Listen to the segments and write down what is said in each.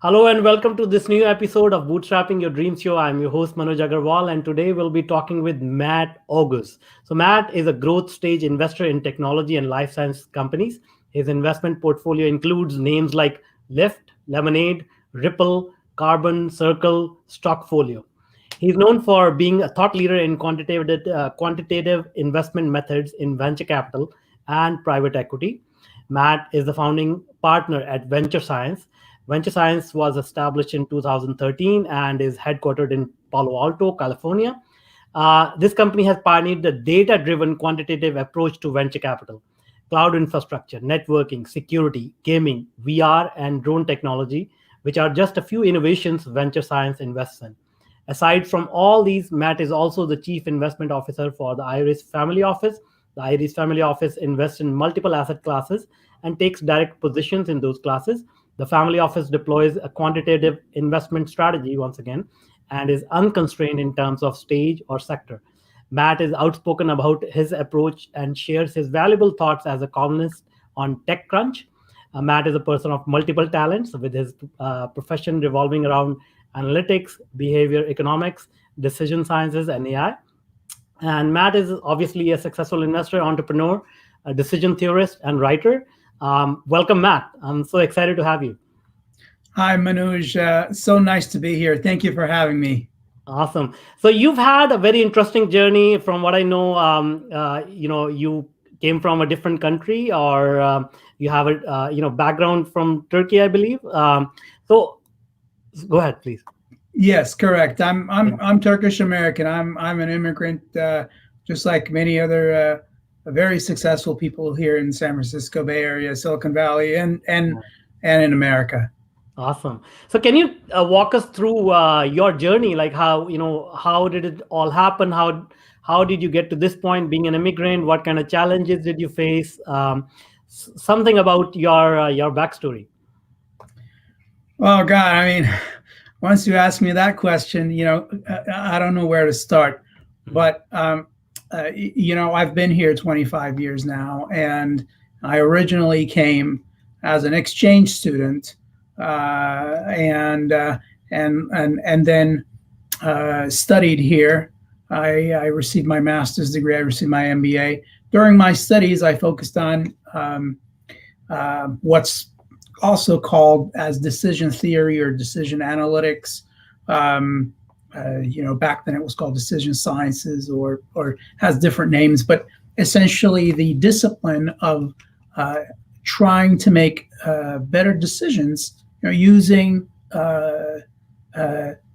Hello and welcome to this new episode of Bootstrapping Your Dreams Show. I'm your host Manoj Agarwal, and today we'll be talking with Matt Oguz. So Matt is a growth stage investor in technology and life science companies. His investment portfolio includes names like Lyft, Lemonade, Ripple, Carbon, Circle, Stockfolio. He's known for being a thought leader in quantitative investment methods in venture capital and private equity. Matt is the founding partner at Venture Science. Venture Science was established in 2013 and is headquartered in Palo Alto, California. This company has pioneered the data driven quantitative approach to venture capital, cloud infrastructure, networking, security, gaming, VR, and drone technology, which are just a few innovations Venture Science invests in. Aside from all these, Matt is also the chief investment officer for the Iris Family Office. The Iris Family Office invests in multiple asset classes and takes direct positions in those classes. The family office deploys a quantitative investment strategy once again and is unconstrained in terms of stage or sector. Matt is outspoken about his approach and shares his valuable thoughts as a columnist on TechCrunch. Matt is a person of multiple talents with his profession revolving around analytics, behavior economics, decision sciences, and AI. And Matt is obviously a successful investor, entrepreneur, a decision theorist, and writer. Welcome, Matt. I'm so excited to have you. Hi, Manoj. So nice to be here. Thank you for having me. Awesome. So you've had a very interesting journey. From what I know, you came from a different country, or you have a background from Turkey, I believe. So go ahead, please. Yes, correct. I'm Turkish American. I'm an immigrant, just like many other very successful people here in San Francisco Bay Area, Silicon Valley, and in America. Awesome. So can you walk us through your journey? Like how did it all happen? How did you get to this point? Being an immigrant, what kind of challenges did you face? Something about your backstory. Oh God, I mean, once you ask me that question, I don't know where to start. But I've been here 25 years now, and I originally came as an exchange student, and then studied here. I received my master's degree. I received my MBA. During my studies, I focused on what's also called as decision theory or decision analytics. Back then it was called decision sciences or has different names, but essentially the discipline of trying to make better decisions, using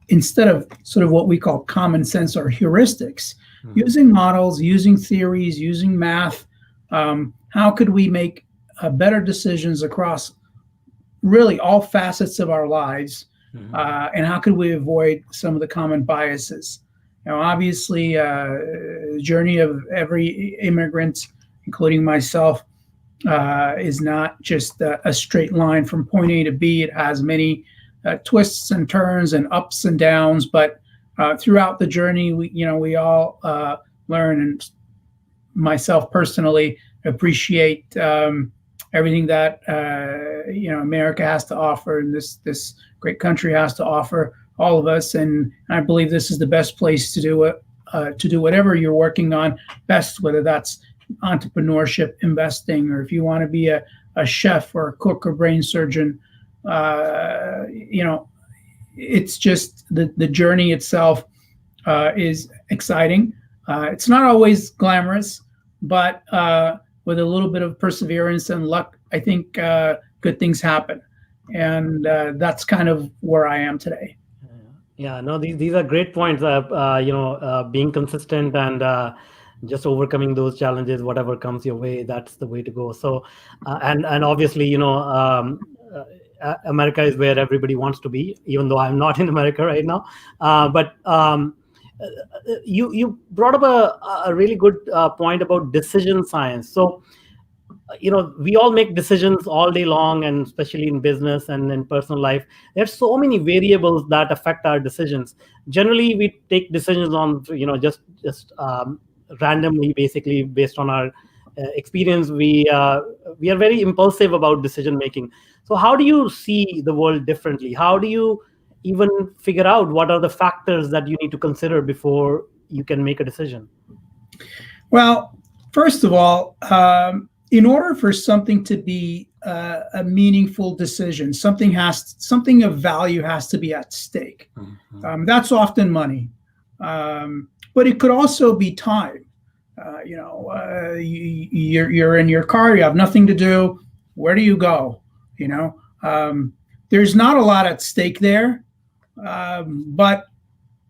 instead of sort of what we call common sense or heuristics, using models, using theories, using math. How could we make better decisions across really all facets of our lives, and how could we avoid some of the common biases? Obviously, the journey of every immigrant, including myself, is not just a straight line from point A to B. It has many twists and turns and ups and downs. But throughout the journey, we all learn, and myself personally appreciate everything that America has to offer, and this great country has to offer all of us. And I believe this is the best place to do it, to do whatever you're working on best, whether that's entrepreneurship, investing, or if you want to be a chef or a cook or brain surgeon. It's just the journey itself is exciting. It's not always glamorous, but with a little bit of perseverance and luck, I think good things happen. And that's kind of where I am today. Yeah, no, these are great points. Being consistent and just overcoming those challenges, whatever comes your way, that's the way to go. So, and obviously, America is where everybody wants to be, even though I'm not in America right now. But you brought up a really good point about decision science. So, we all make decisions all day long, and especially in business and in personal life, there's so many variables that affect our decisions. Generally, we take decisions on, just randomly, basically based on our experience, we are very impulsive about decision making. So how do you see the world differently? How do you even figure out what are the factors that you need to consider before you can make a decision? Well, first of all, in order for something to be a meaningful decision, something of value has to be at stake. That's often money, but it could also be time. You're in your car, you have nothing to do. Where do you go? There's not a lot at stake there. But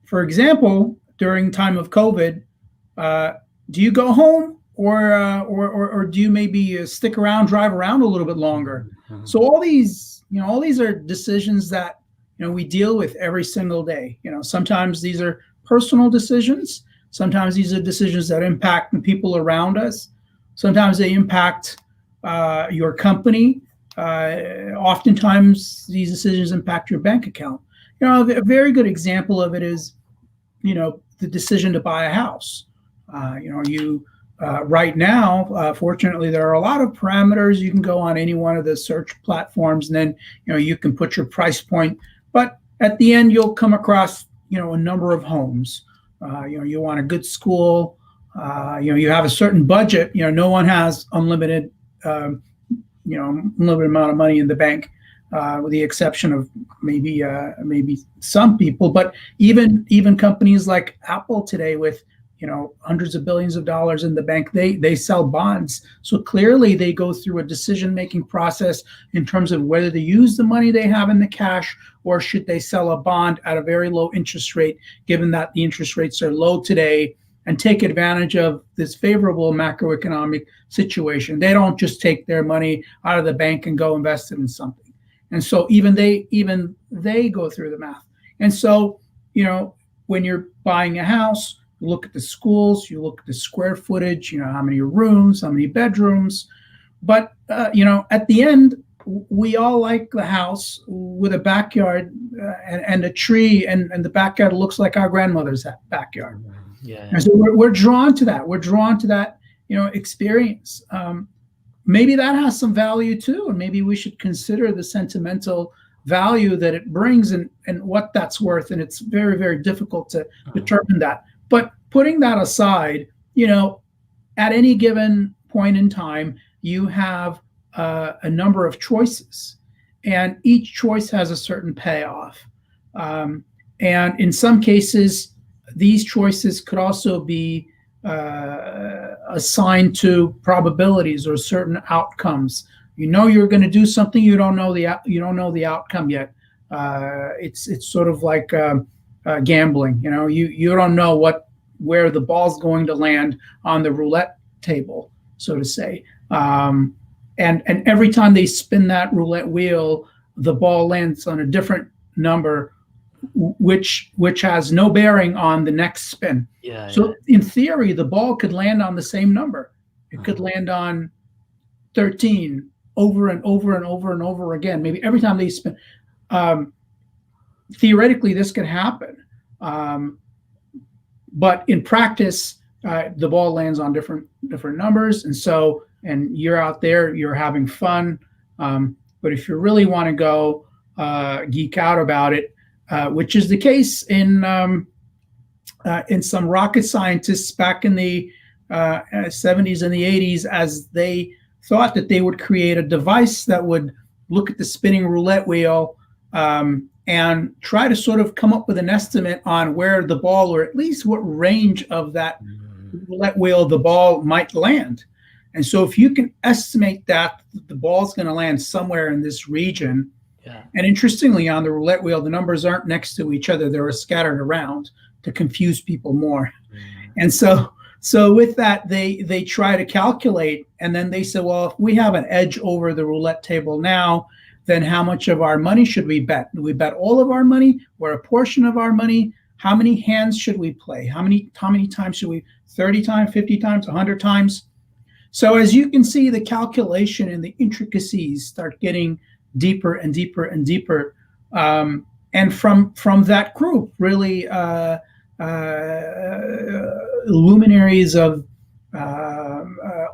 for example, during time of COVID, do you go home or do you maybe stick around, drive around a little bit longer? So all these are decisions that we deal with every single day. Sometimes these are personal decisions. Sometimes these are decisions that impact the people around us. Sometimes they impact your company. Oftentimes these decisions impact your bank account. A very good example of it is, the decision to buy a house. Right now, fortunately, there are a lot of parameters. You can go on any one of the search platforms, and then you can put your price point. But at the end, you'll come across a number of homes. You want a good school. You have a certain budget. No one has unlimited amount of money in the bank, with the exception of maybe some people. But even companies like Apple today, with hundreds of billions of dollars in the bank, they sell bonds. So clearly they go through a decision-making process in terms of whether to use the money they have in the cash, or should they sell a bond at a very low interest rate, given that the interest rates are low today, and take advantage of this favorable macroeconomic situation. They don't just take their money out of the bank and go invest it in something. And so even they go through the math. And so, when you're buying a house, you look at the schools, you look at the square footage, how many rooms, how many bedrooms. But, at the end, we all like the house with a backyard and a tree, and the backyard looks like our grandmother's backyard. Yeah. And so we're drawn to that. We're drawn to that, experience. Maybe that has some value too, and maybe we should consider the sentimental value that it brings and what that's worth. And it's very, very difficult to determine that. But putting that aside, at any given point in time, you have a number of choices, and each choice has a certain payoff. And in some cases, these choices could also be assigned to probabilities or certain outcomes. You're going to do something, you don't know the outcome yet. It's sort of like gambling. You don't know where the ball's going to land on the roulette table, so to say. And every time they spin that roulette wheel, the ball lands on a different number, which has no bearing on the next spin. So in theory, the ball could land on the same number. It could land on 13 over and over and over and over again, maybe every time they spin. Theoretically, this could happen. But in practice, the ball lands on different numbers. And you're out there, you're having fun. But if you really want to go geek out about it, which is the case in some rocket scientists back in the 70s and the 80s, as they thought that they would create a device that would look at the spinning roulette wheel and try to sort of come up with an estimate on where the ball, or at least what range of that roulette wheel the ball might land. And so if you can estimate that the ball's going to land somewhere in this region, and interestingly, on the roulette wheel, the numbers aren't next to each other. They're scattered around to confuse people more. And so with that, they try to calculate, and then they say, well, if we have an edge over the roulette table now, then how much of our money should we bet? Do we bet all of our money or a portion of our money? How many hands should we play? How many times should we? 30 times, 50 times, 100 times? So as you can see, the calculation and the intricacies start getting deeper and deeper and deeper. And from that group, really luminaries of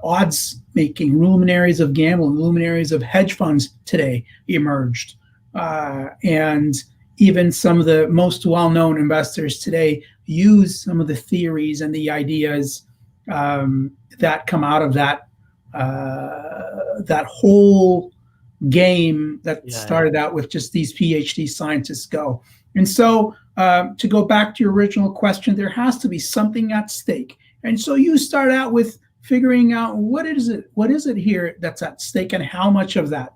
odds making, luminaries of gambling, luminaries of hedge funds today emerged. And even some of the most well-known investors today use some of the theories and the ideas that come out of that that whole game that started out with just these PhD scientists go. And so to go back to your original question, there has to be something at stake. And so you start out with figuring out what is it here that's at stake and how much of that.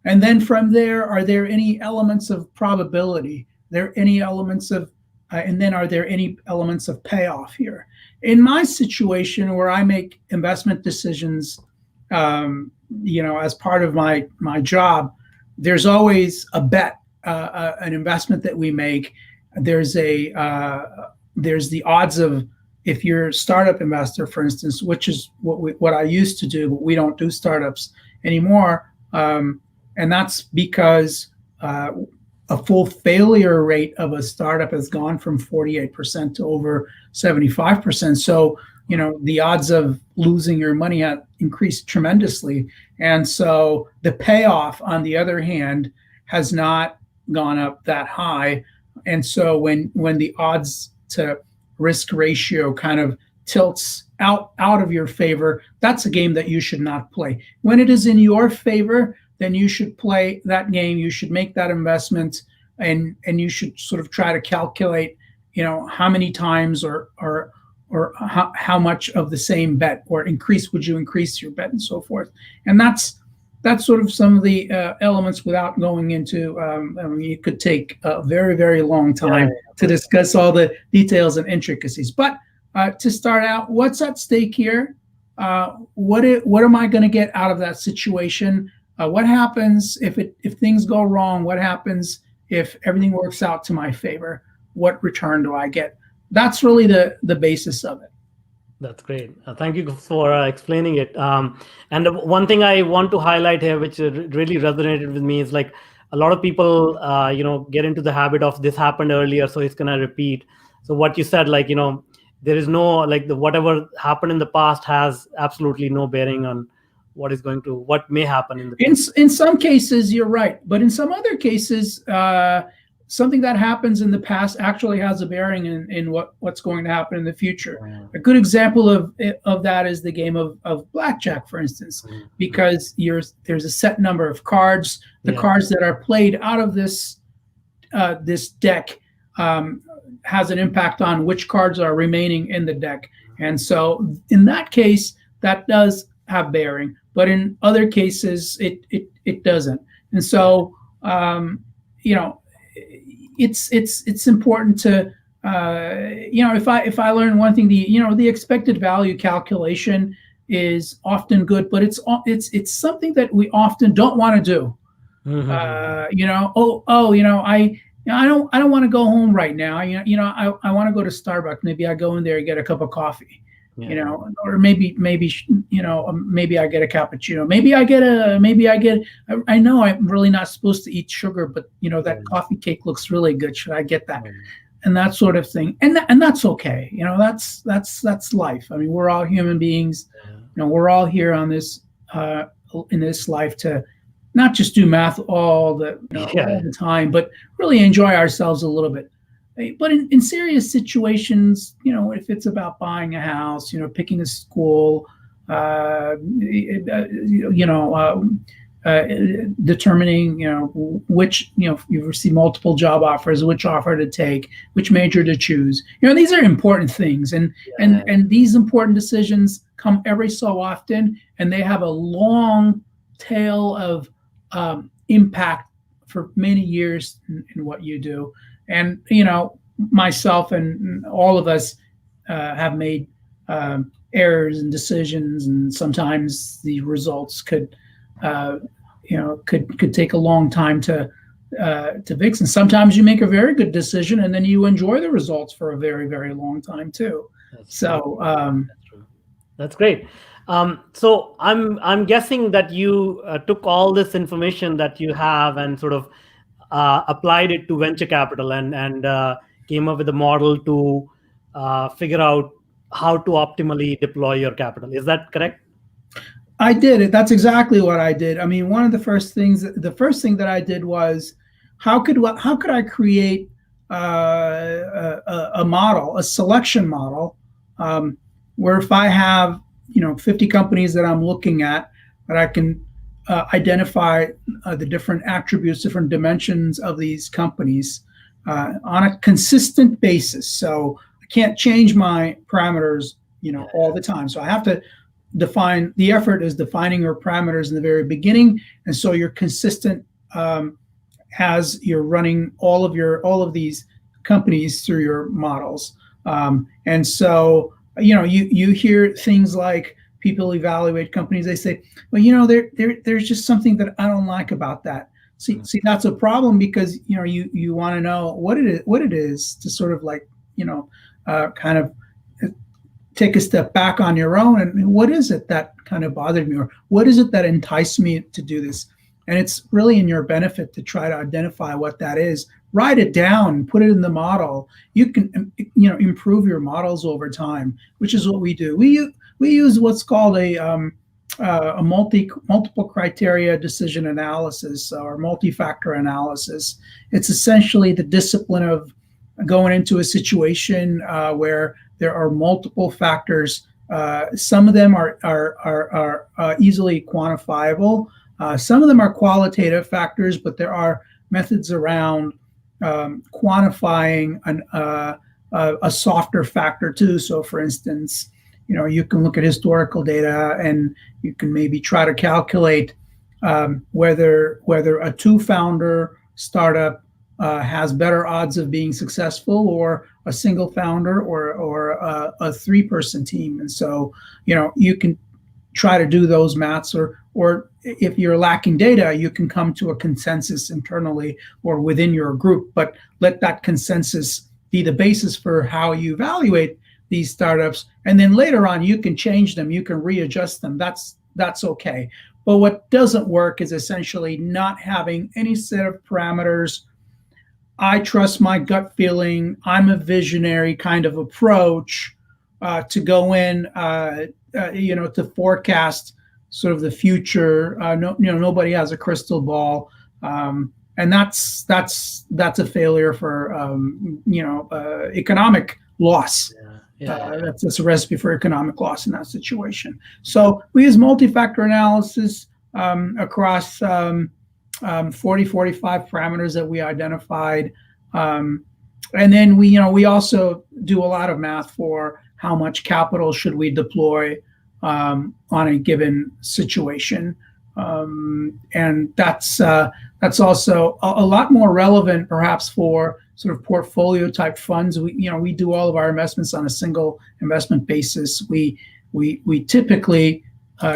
And then from there, are there any elements of probability? There any elements of, and then are there any elements of payoff here? In my situation where I make investment decisions, as part of my job, there's always a bet, an investment that we make. There's the odds of, if you're a startup investor, for instance, which is what I used to do, but we don't do startups anymore. And that's because a full failure rate of a startup has gone from 48% to over 75%. So, the odds of losing your money have increased tremendously. And so the payoff, on the other hand, has not gone up that high. And so when the odds to risk ratio kind of tilts out of your favor, that's a game that you should not play. When it is in your favor, then you should play that game. You should make that investment, and you should sort of try to calculate, how many times or how much of the same bet would you increase your bet and so forth. And that's sort of some of the elements without going into, it could take a very, very long time to discuss all the details and intricacies. But to start out, what's at stake here? What am I going to get out of that situation? What happens if things go wrong? What happens if everything works out to my favor? What return do I get? That's really the basis of it. That's great. Thank you for explaining it. And one thing I want to highlight here, which really resonated with me, is like a lot of people, get into the habit of this happened earlier, so it's gonna repeat. So what you said, like, there is no, like, whatever happened in the past has absolutely no bearing on what may happen in the future. In some cases, you're right, but in some other cases, something that happens in the past actually has a bearing in what's going to happen in the future. Wow. A good example of that is the game of blackjack, for instance, because there's a set number of cards. The cards that are played out of this deck has an impact on which cards are remaining in the deck. And so in that case, that does have bearing, but in other cases, it doesn't. And so, it's important to, if I learn one thing, the expected value calculation is often good, but it's something that we often don't want to do. Mm-hmm. I don't want to go home right now. I want to go to Starbucks. Maybe I go in there and get a cup of coffee. Or maybe I get a cappuccino. I know I'm really not supposed to eat sugar, but that coffee cake looks really good. Should I get that? And that sort of thing. And that's okay. That's life. I mean, we're all human beings. We're all here on this in this life to not just do math all the time, but really enjoy ourselves a little bit. But in serious situations, if it's about buying a house, picking a school, determining, which, you receive multiple job offers, which offer to take, which major to choose. These are important things, and these important decisions come every so often, and they have a long tail of impact for many years in what you do. And, myself and all of us have made errors and decisions, and sometimes the results could take a long time to fix. And sometimes you make a very good decision, and then you enjoy the results for a very, very long time too. That's true. That's great. So I'm guessing that you took all this information that you have and sort of applied it to venture capital and came up with a model to figure out how to optimally deploy your capital. Is that correct? I did it. That's exactly what I did. I mean, one of the first thing that I did was, how could I create a model, a selection model, where if I have 50 companies that I'm looking at, that I can identify the different attributes, different dimensions of these companies on a consistent basis. So I can't change my parameters, Yeah. all the time. So I have to the effort is defining your parameters in the very beginning, and so you're consistent as you're running all of these companies through your models. And so you hear things like people evaluate companies. They say, well, there's just something that I don't like about that. See, that's a problem, because you want to know what it is to sort of like kind of take a step back on your own, and what is it that kind of bothered me, or what is it that enticed me to do this. And it's really in your benefit to try to identify what that is, write it down, put it in the model. You can improve your models over time, which is what we do. We use what's called a multiple criteria decision analysis, or multi-factor analysis. It's essentially the discipline of going into a situation where there are multiple factors. Some of them are easily quantifiable. Some of them are qualitative factors, but there are methods around quantifying a softer factor too. So, for instance, you can look at historical data, and you can maybe try to calculate whether a two-founder startup has better odds of being successful, or a single founder, or a three-person team. And so, you can try to do those maths, or if you're lacking data, you can come to a consensus internally or within your group, but let that consensus be the basis for how you evaluate these startups. And then later on, you can change them, you can readjust them. That's okay. But what doesn't work is essentially not having any set of parameters. I trust my gut feeling. I'm a visionary kind of approach to go in, to forecast sort of the future. Nobody has a crystal ball, and that's a failure for economic loss. That's a recipe for economic loss in that situation. So we use multi-factor analysis across 40, 45 parameters that we identified. And then we also do a lot of math for how much capital should we deploy on a given situation. And that's also a lot more relevant perhaps for sort of portfolio type funds. We do all of our investments on a single investment basis. We typically,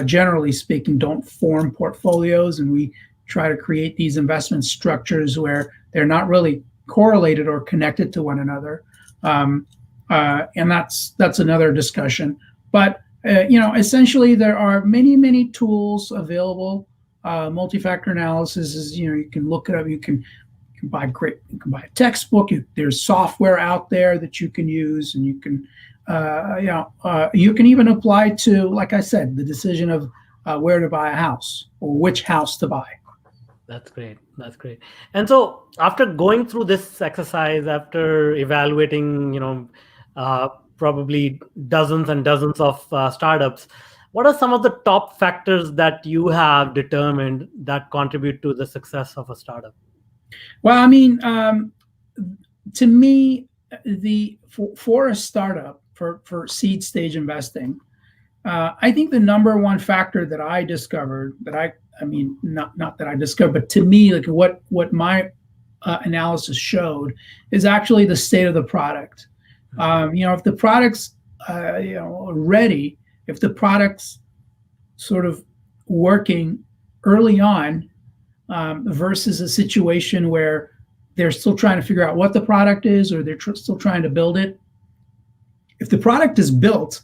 generally speaking, don't form portfolios, and we try to create these investment structures where they're not really correlated or connected to one another. And that's another discussion. But essentially, there are many tools available. Multi-factor analysis is, you can look it up. You can buy a textbook. There's software out there that you can use, and you can even apply to, like I said, the decision of where to buy a house or which house to buy. That's great. And so after going through this exercise, after evaluating, probably dozens and dozens of startups, what are some of the top factors that you have determined that contribute to the success of a startup? Well, I mean, to me, for a startup, for seed stage investing, I think the number one factor that I discovered, not that I discovered, but to me, like what my analysis showed, is actually the state of the product. If the product's ready, if the product's sort of working early on, versus a situation where they're still trying to figure out what the product is, or they're still trying to build it. If the product is built,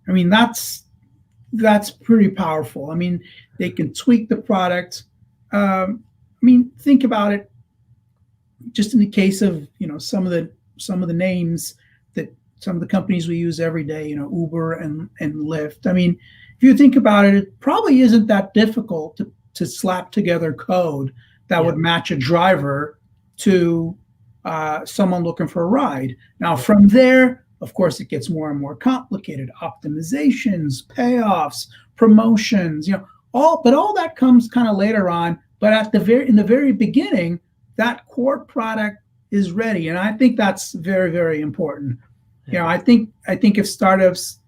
I mean, that's pretty powerful. I mean, they can tweak the product. Think about it. Just in the case of some of the names that some of the companies we use every day, Uber and Lyft. I mean, you think about it, it probably isn't that difficult to slap together code that would match a driver to someone looking for a ride. Now, from there, of course, it gets more and more complicated. Optimizations, payoffs, promotions, all that comes kind of later on. But in the very beginning, that core product is ready, and I think that's very, very important. I think if startups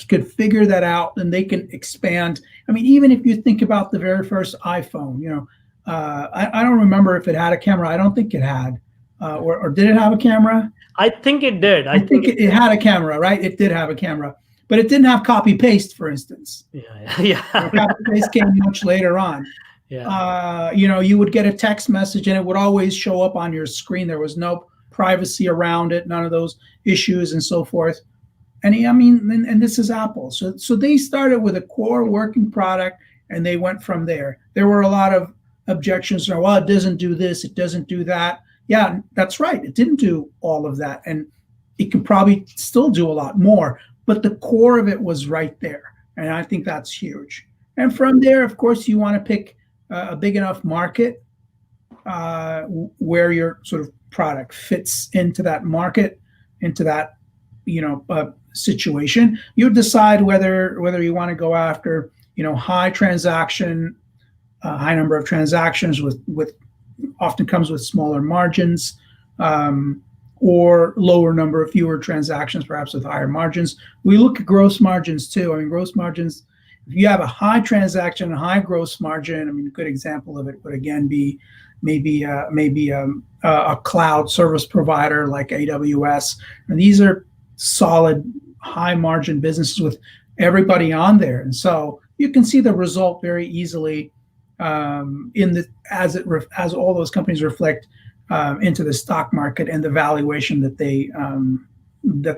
could figure that out, then they can expand. I mean, even if you think about the very first iPhone, I don't remember if it had a camera. I don't think it had, or did it have a camera? I think it did. I think it had a camera, right? It did have a camera, but it didn't have copy paste, for instance. Yeah. Copy paste came much later on. Yeah. You would get a text message and it would always show up on your screen. There was no privacy around it, none of those issues and so forth. And this is Apple. So they started with a core working product and they went from there. There were a lot of objections. Well, it doesn't do this, it doesn't do that. Yeah, that's right. It didn't do all of that. And it could probably still do a lot more. But the core of it was right there. And I think that's huge. And from there, of course, you want to pick a big enough market where your sort of product fits into that market, into that situation. You decide whether you want to go after high number of transactions with often comes with smaller margins, or lower number of fewer transactions, perhaps with higher margins. We look at gross margins too. I mean, gross margins. If you have a high transaction, a high gross margin, a good example of it would again be maybe a cloud service provider like AWS. And these are solid, high margin businesses with everybody on there. And so you can see the result very easily as all those companies reflect into the stock market and the valuation that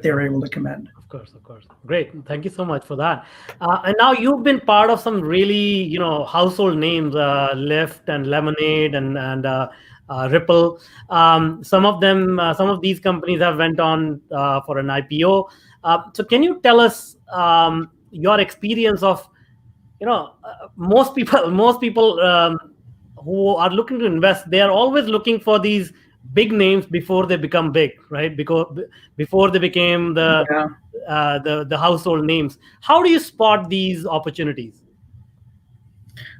they're able to command. Of course. Great. Thank you so much for that. And now you've been part of some really, household names, Lyft and Lemonade and Ripple. Some of these companies have went on for an IPO. So can you tell us your experience of, most people who are looking to invest, they are always looking for these big names before they become big, right? Because before they became the household names. How do you spot these opportunities?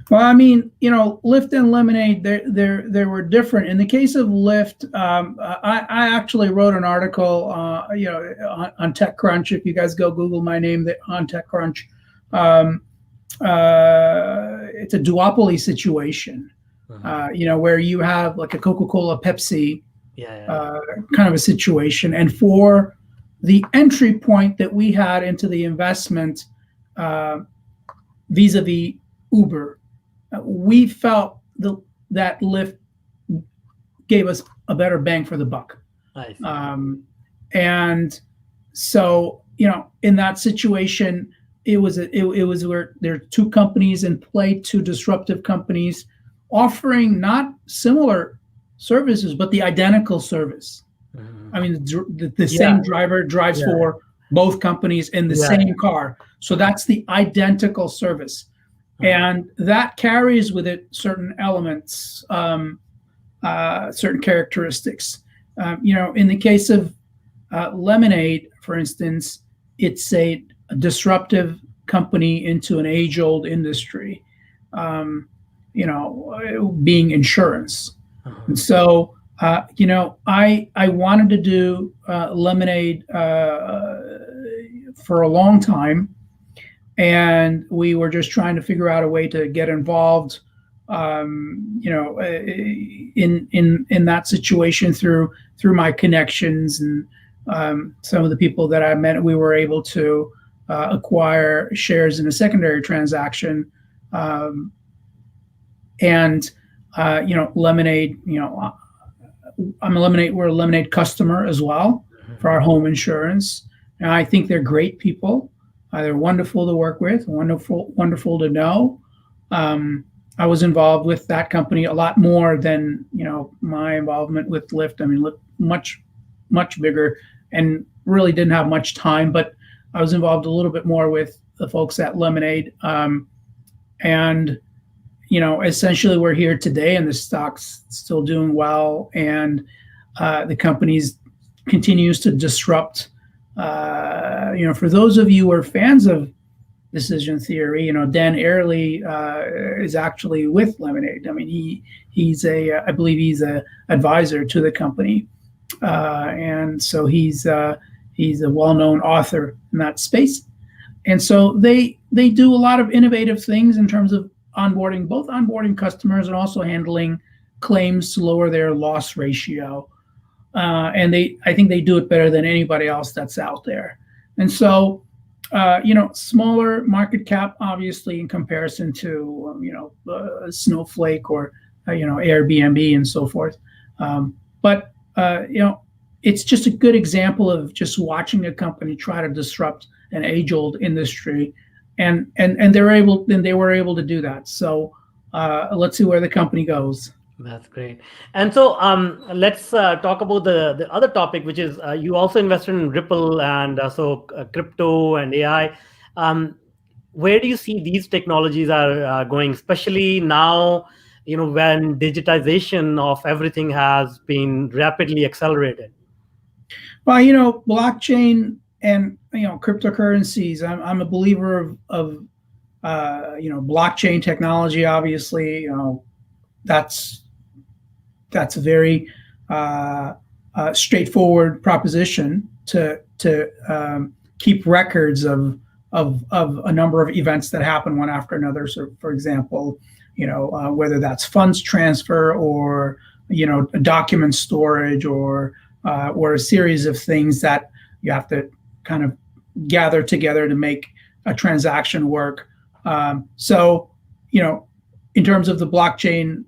Well, Lyft and Lemonade, they were different. In the case of Lyft, I actually wrote an article, on TechCrunch. If you guys go Google my name on TechCrunch, it's a duopoly situation, where you have like a Coca-Cola, Pepsi, kind of a situation. And for the entry point that we had into the investment, vis-a-vis Uber, we felt that Lyft gave us a better bang for the buck. And so, in that situation, it was where there are two companies in play, two disruptive companies offering not similar services, but the identical service. The same driver drives for both companies in the same car. So that's the identical service. And that carries with it certain elements, certain characteristics. In the case of Lemonade, for instance, it's a disruptive company into an age-old industry, being insurance. And so, I wanted to do Lemonade for a long time, and we were just trying to figure out a way to get involved, in that situation through my connections and some of the people that I met. We were able to acquire shares in a secondary transaction, and Lemonade. We're a Lemonade customer as well for our home insurance, and I think they're great people. They're wonderful to work with, wonderful to know. I was involved with that company a lot more than my involvement with Lyft. Lyft much bigger, and really didn't have much time. But I was involved a little bit more with the folks at Lemonade, and essentially we're here today, and the stock's still doing well, and the company's continues to disrupt. For those of you who are fans of decision theory, Dan Ariely is actually with Lemonade. I mean, I believe he's a advisor to the company, and so he's a well-known author in that space. And so they do a lot of innovative things in terms of onboarding customers and also handling claims to lower their loss ratio. And I think they do it better than anybody else that's out there. And so, smaller market cap, obviously, in comparison to, Snowflake or, Airbnb and so forth. But it's just a good example of just watching a company try to disrupt an age-old industry, and they were able to do that. So let's see where the company goes. That's great. And so let's talk about the other topic, which is you also invested in Ripple and crypto and AI. Where do you see these technologies are going, especially now, when digitization of everything has been rapidly accelerated? Well, blockchain and cryptocurrencies. I'm a believer of blockchain technology. Obviously, that's a very straightforward proposition to keep records of a number of events that happen one after another. So, for example, whether that's funds transfer or document storage or a series of things that you have to kind of gather together to make a transaction work. So, in terms of the blockchain,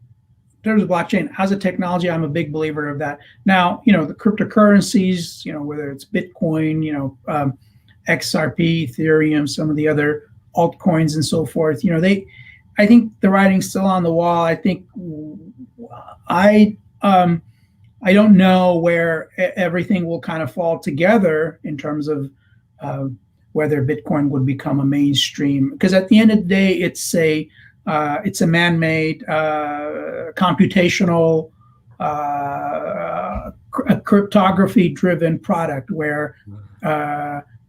as a technology, I'm a big believer of that. Now, the cryptocurrencies, whether it's Bitcoin, XRP, Ethereum, some of the other altcoins and so forth, I think the writing's still on the wall. I think I don't know where everything will kind of fall together in terms of whether Bitcoin would become a mainstream. Because at the end of the day, it's a man-made computational cryptography-driven product where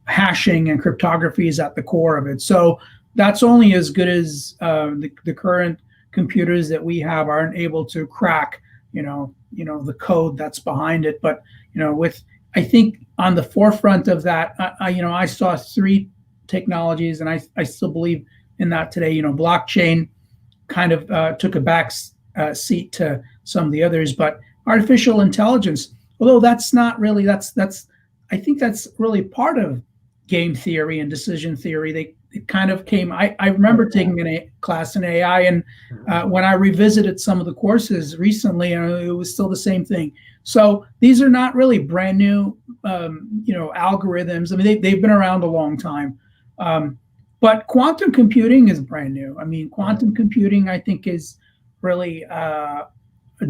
hashing and cryptography is at the core of it. So that's only as good as the current computers that we have aren't able to crack, the code that's behind it. But I think on the forefront of that, I saw three technologies, and I still believe in that today. Blockchain kind of took a back seat to some of the others, but artificial intelligence, although that's not really I think that's really part of game theory and decision theory. It kind of came. I remember taking a class in AI, and when I revisited some of the courses recently, it was still the same thing. So these are not really brand new, algorithms. I mean, they've been around a long time, but quantum computing is brand new. I mean, quantum computing, I think, is really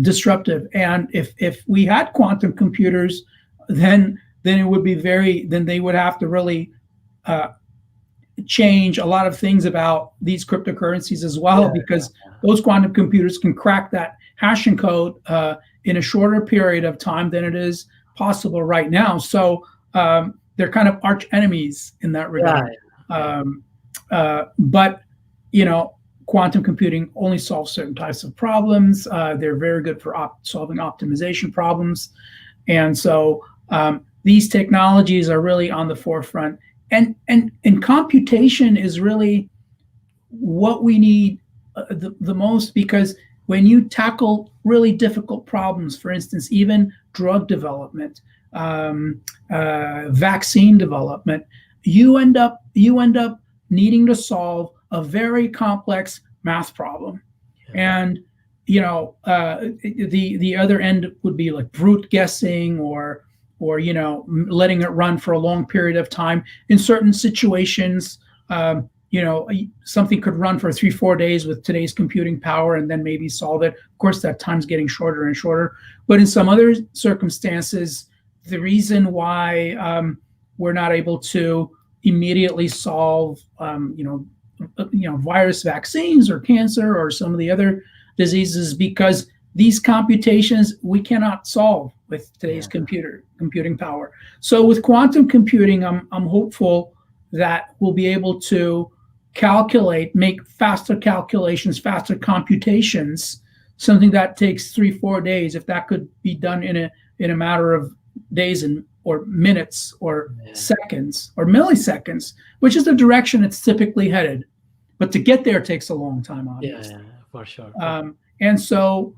disruptive. And if we had quantum computers, then it would be then they would have to really change a lot of things about these cryptocurrencies as well, because those quantum computers can crack that hashing code in a shorter period of time than it is possible right now. So they're kind of arch enemies in that regard. But quantum computing only solves certain types of problems. They're very good for solving optimization problems, and so these technologies are really on the forefront. And computation is really what we need the most, because when you tackle really difficult problems, for instance, even drug development, vaccine development, you end up needing to solve a very complex math problem. And the other end would be like brute guessing or letting it run for a long period of time. In certain situations, something could run for 3-4 days with today's computing power and then maybe solve it. Of course, that time's getting shorter and shorter. But in some other circumstances, the reason why we're not able to, immediately solve, virus vaccines or cancer or some of the other diseases, because these computations we cannot solve with today's computing power. So with quantum computing, I'm hopeful that we'll be able to make faster calculations, faster computations, something that takes 3-4 days. If that could be done in a matter of days or minutes or seconds or milliseconds, which is the direction it's typically headed. But to get there takes a long time, obviously. Yeah, for sure. And so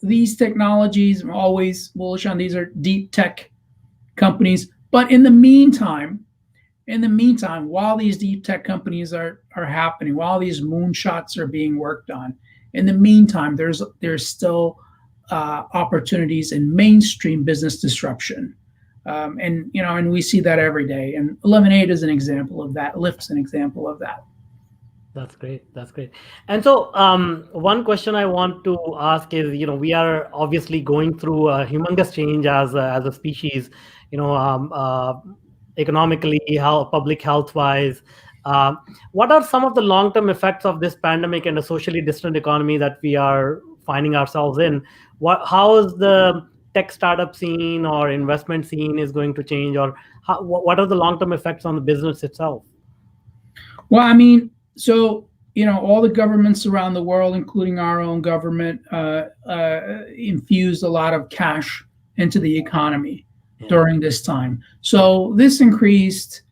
these technologies, I'm always bullish on. These are deep tech companies. But in the meantime, while these deep tech companies are happening, while these moonshots are being worked on, in the meantime, there's still opportunities in mainstream business disruption, and we see that every day. And Lemonade is an example of that. Lyft's an example of that. That's great. And so one question I want to ask is, we are obviously going through a humongous change as a species, economically, public health wise. What are some of the long-term effects of this pandemic and a socially distant economy that we are finding ourselves in? How is the tech startup scene or investment scene is going to change, or what are the long-term effects on the business itself? Well, I mean, so all the governments around the world, including our own government, infused a lot of cash into the economy during this time. So this increased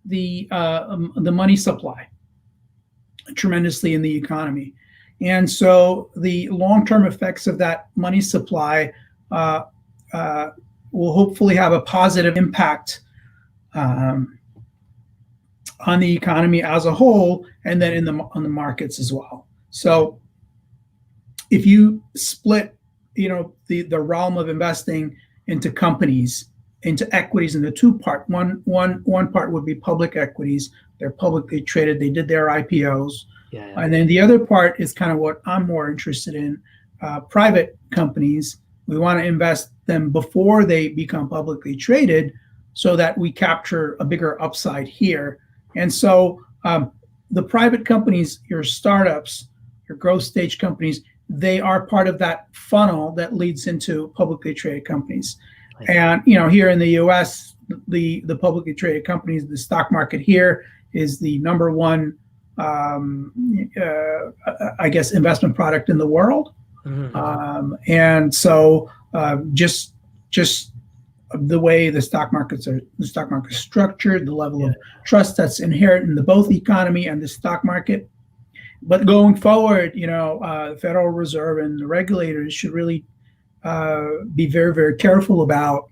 the money supply tremendously in the economy. And so the long-term effects of that money supply will hopefully have a positive impact on the economy as a whole, and then on the markets as well. So if you split, the realm of investing into companies, into equities, into two parts. One part would be public equities. They're publicly traded. They did their IPOs. And then the other part is kind of what I'm more interested in, private companies. We want to invest them before they become publicly traded so that we capture a bigger upside here. And so the private companies, your startups, your growth stage companies, they are part of that funnel that leads into publicly traded companies. And here in the U.S., the publicly traded companies, the stock market here is the number one, investment product in the world. Mm-hmm. And so just the way the stock market is structured, the level of trust that's inherent in both the economy and the stock market. But going forward, the Federal Reserve and the regulators should really be very, very careful about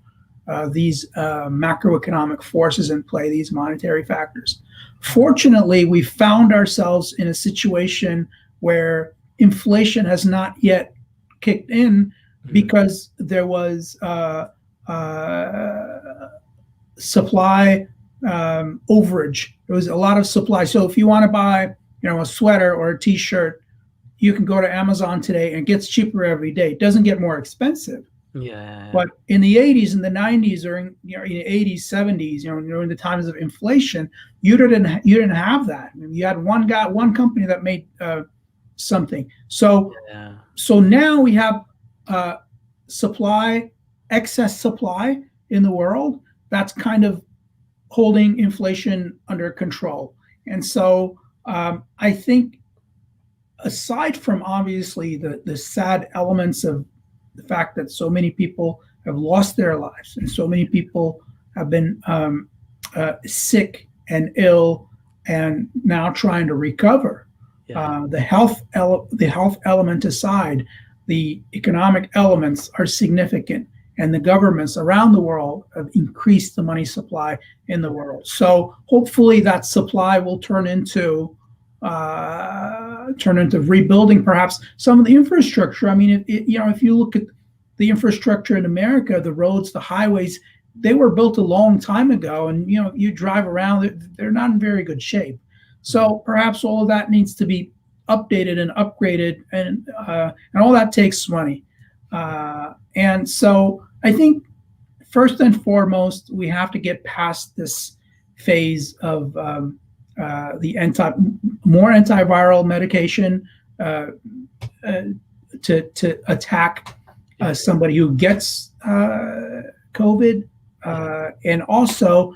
these macroeconomic forces in play, these monetary factors. Fortunately, we found ourselves in a situation where inflation has not yet kicked in because there was supply overage. There was a lot of supply. So if you want to buy, a sweater or a T-shirt, you can go to Amazon today and it gets cheaper every day. It doesn't get more expensive. Yeah. But in the 80s and the 90s, or in the 80s, 70s, during the times of inflation, you didn't have that. I mean, you had one company that made something. So now we have excess supply in the world that's kind of holding inflation under control. And so I think, aside from obviously the sad elements of the fact that so many people have lost their lives and so many people have been sick and ill and now trying to recover, the health element aside, the economic elements are significant, and the governments around the world have increased the money supply in the world. So hopefully that supply will turn into rebuilding perhaps some of the infrastructure. I mean, if you look at the infrastructure in America, the roads, the highways, they were built a long time ago, and you drive around, they're not in very good shape. So perhaps all of that needs to be updated and upgraded, and all that takes money. And so I think first and foremost, we have to get past this phase of more antiviral medication to attack somebody who gets COVID, and also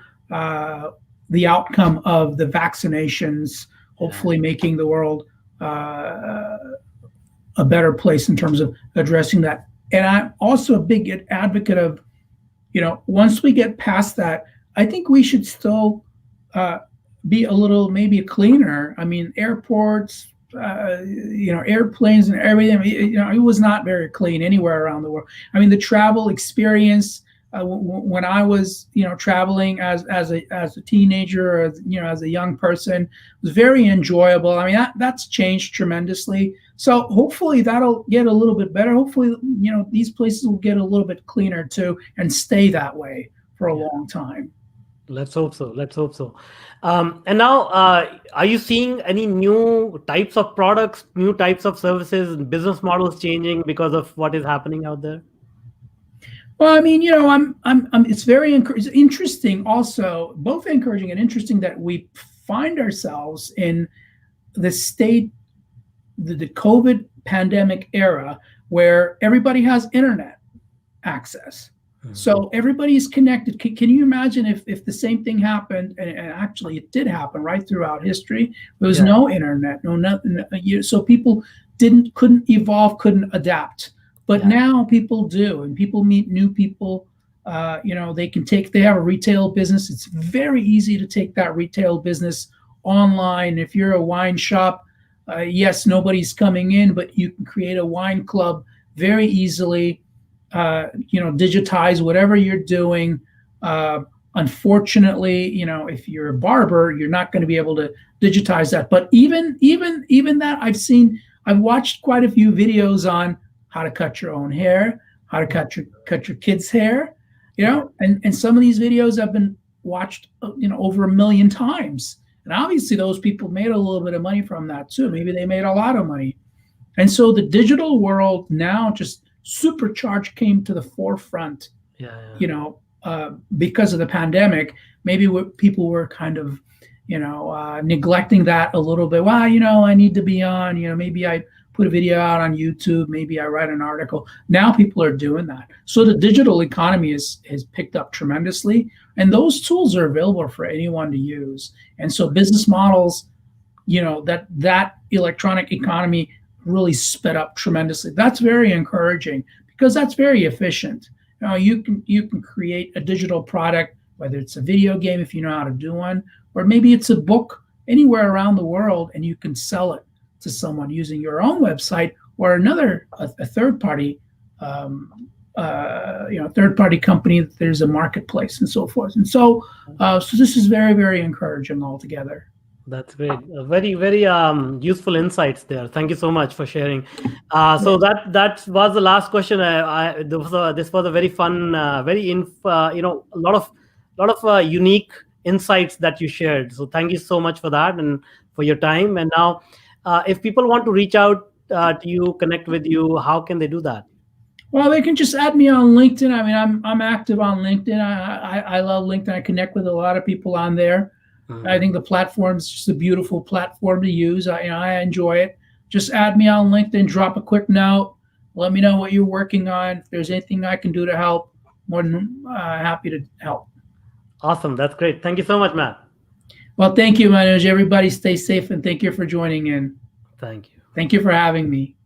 the outcome of the vaccinations, hopefully making the world a better place in terms of addressing that. And I'm also a big advocate of, once we get past that, I think we should still be a little maybe cleaner. I mean, airports, airplanes and everything, it was not very clean anywhere around the world. I mean, the travel experience, when I was, traveling as a teenager, or, as a young person, was very enjoyable. I mean, that's changed tremendously. So hopefully that'll get a little bit better. Hopefully, these places will get a little bit cleaner too, and stay that way for a long time. Let's hope so. And now, are you seeing any new types of products, new types of services, business models changing because of what is happening out there? Well, I mean, it's very interesting also, both encouraging and interesting, that we find ourselves in the state, the COVID pandemic era, where everybody has internet access. Mm-hmm. So everybody's connected. Can you imagine if the same thing happened, and actually it did happen right throughout history? There was no internet, nothing. So people couldn't evolve, couldn't adapt. But now people do, and people meet new people. They have a retail business. It's very easy to take that retail business online. If you're a wine shop, yes, nobody's coming in, but you can create a wine club very easily. Digitize whatever you're doing. Unfortunately, if you're a barber, you're not going to be able to digitize that. But even that, I've watched quite a few videos on how to cut your own hair, how to cut your kids' hair, and some of these videos have been watched, over 1 million times. And obviously those people made a little bit of money from that too. Maybe they made a lot of money. And so the digital world now just supercharged came to the forefront, because of the pandemic. Maybe people were kind of, neglecting that a little bit. Well, I need to be on, maybe I put a video out on YouTube, maybe I write an article. Now people are doing that. So the digital economy has picked up tremendously, and those tools are available for anyone to use. And so business models, that electronic economy really sped up tremendously. That's very encouraging, because that's very efficient. You can create a digital product, whether it's a video game, if you know how to do one, or maybe it's a book anywhere around the world, and you can sell it to someone using your own website or a third party, third party company. There's a marketplace and so forth. And so this is very, very encouraging altogether. That's great. Very, very useful insights there. Thank you so much for sharing. So that was the last question. This was a very fun, a lot of unique insights that you shared. So thank you so much for that and for your time. And now, if people want to reach out to you, connect with you, how can they do that? Well, they can just add me on LinkedIn. I mean, I'm active on LinkedIn. I love LinkedIn. I connect with a lot of people on there. Mm-hmm. I think the platform is just a beautiful platform to use. I enjoy it. Just add me on LinkedIn, drop a quick note, let me know what you're working on. If there's anything I can do to help, more than happy to help. Awesome. That's great. Thank you so much, Matt. Well, thank you, Manoj. Everybody stay safe, and thank you for joining in. Thank you. Thank you for having me.